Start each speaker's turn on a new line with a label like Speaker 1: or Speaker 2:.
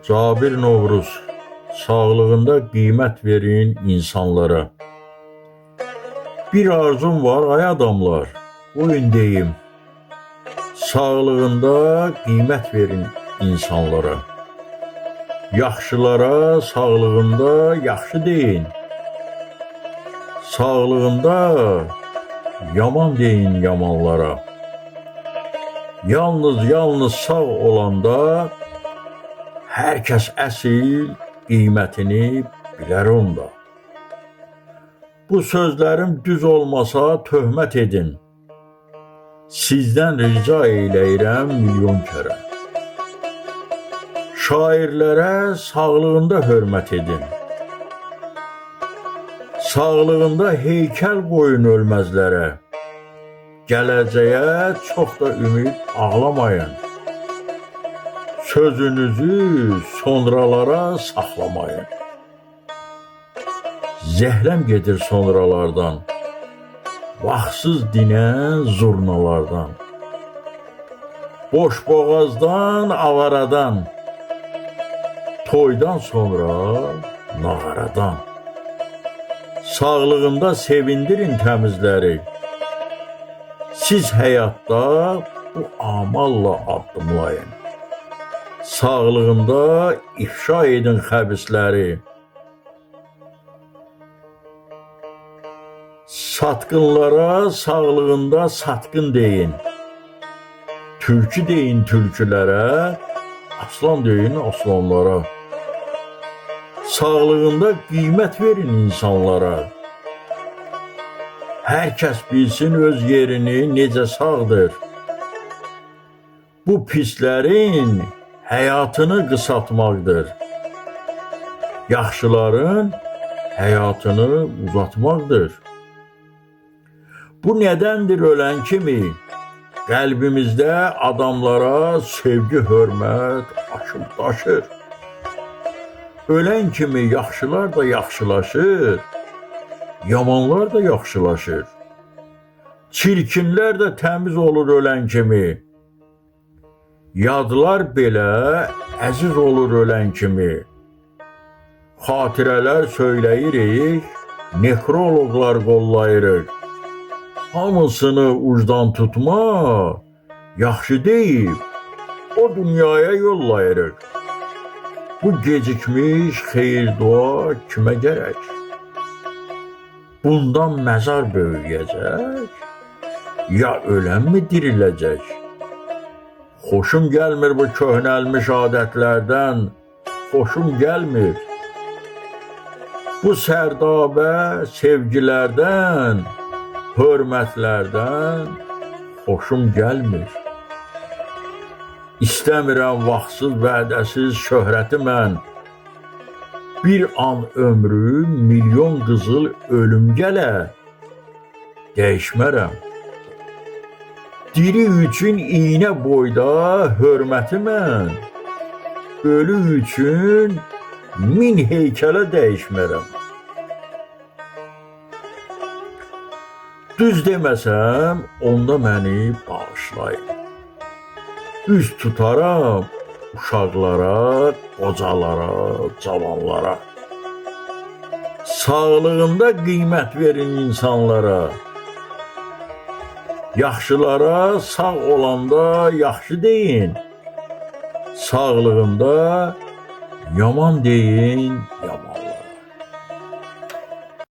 Speaker 1: Cabir Novruz, sağlığında qiymət verin insanlara. Bir arzum var ay adamlar, buyurun deyim. Sağlığında qiymət verin insanlara. Yaxşılara sağlığında yaxşı deyin. Sağlığında yaman deyin yamanlara. Yalnız sağ olanda hər kəs əsil qiymətini bilər onda. Bu sözlərim düz olmasa töhmət edin. Sizdən rica eyləyirəm milyon kərə. Şairlərə sağlığında hörmət edin. Sağlığında heykəl qoyun ölməzlərə. Gələcəyə çox da ümid ağlamayın. Sözünüzü sonralara saxlamayın. Zəhləm gedir sonralardan, vaxtsız dinən zurnalardan. Boş boğazdan, avaradan, toydan sonra nağaradan. Sağlığında sevindirin təmizləri. Siz həyatda bu amalla addımlayın. Sağlığında ifşa edin xəbisləri. Satqınlara sağlığında satqın deyin. Tülkü deyin tülkülərə, aslan deyin aslanlara. Sağlığında qiymət verin insanlara. Hər kəs bilsin öz yerini necə sağdır. Bu pislərin həyatını qısaltmaqdır. Yaxşıların həyatını uzatmaqdır. Bu nədəndir ölən kimi qəlbimizdə adamlara sevgi, hörmət aşıb daşır. Ölən kimi yaxşılar da yaxşılaşır, yamanlar da yaxşılaşır. Çirkinlər də təmiz olur ölən kimi. Yadlar belə əziz olur ölən kimi. Xatirələr söyləyirik, nekroloqlar qollayırıq. Hamısını ucdan tutma, yaxşı deyib, o dünyaya yollayırıq. Bu gecikmiş xeyir dua kimə gərək? Bundan məzar böyüyəcək, ya ölən mi diriləcək? Xoşum gəlmir bu köhnəlmiş adətlərdən, xoşum gəlmir. Bu sərdabə sevgilərdən, hörmətlərdən xoşum gəlmir. İstəmirəm vaxtsız, vədəsiz şöhrəti mən. Bir an ömrü milyon qızıl ölüm gələ, dəyişmərəm. Diri üçün iynə boyda hörməti mən. Ölü üçün min heykələ dəyişmərəm. Düz deməsəm, onda məni bağışlayın. Üz tutaram uşaqlara, qocalara, cavanlara. Sağlığında qiymət verin insanlara. Yaxşılara sağ olanda yaxşı deyin. Sağlığında yaman deyin yamanlara.